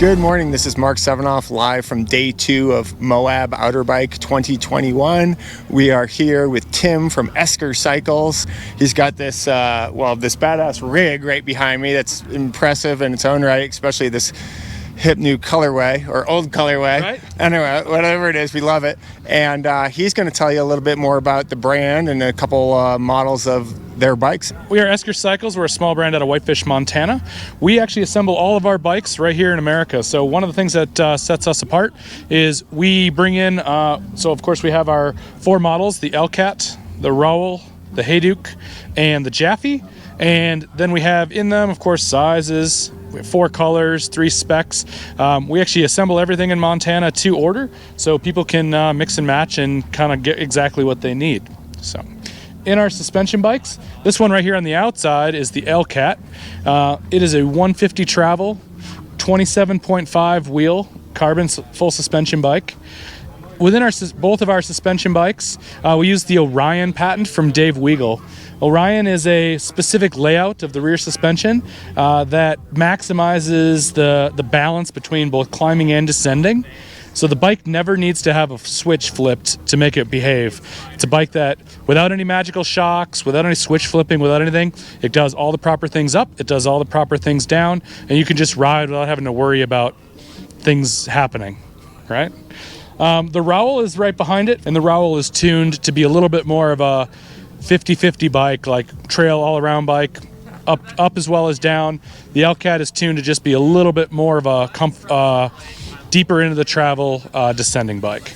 Good morning, this is Mark Sevenoff live from day 2 of Moab Outerbike 2021. We are here with Tim from Esker Cycles. He's got this, this badass rig right behind me that's impressive in its own right, especially this hip new colorway or old colorway. Right. Anyway, whatever it is, we love it. And he's going to tell you a little bit more about the brand and a couple models of their bikes. We are Esker Cycles. We're a small brand out of Whitefish, Montana. We actually assemble all of our bikes right here in America. So one of the things that sets us apart is we bring in, so of course we have our 4 models, the Elcat, the Rowell, the Hayduke, and the Jaffe. And then we have in them, of course, sizes. We have 4 colors, 3 specs. We actually assemble everything in Montana to order, so people can mix and match and kind of get exactly what they need. So, in our suspension bikes, this one right here on the outside is the Elcat. It is a 150 travel, 27.5 wheel, carbon full suspension bike. Within both of our suspension bikes, we use the Orion patent from Dave Weigel. Orion is a specific layout of the rear suspension that maximizes the balance between both climbing and descending. So the bike never needs to have a switch flipped to make it behave. It's a bike that, without any magical shocks, without any switch flipping, without anything, it does all the proper things up, it does all the proper things down, and you can just ride without having to worry about things happening, right? The Rowell is right behind it, and the Rowell is tuned to be a little bit more of a 50-50 bike, like trail all-around bike, up as well as down. The Elcat is tuned to just be a little bit more of a deeper into the travel descending bike.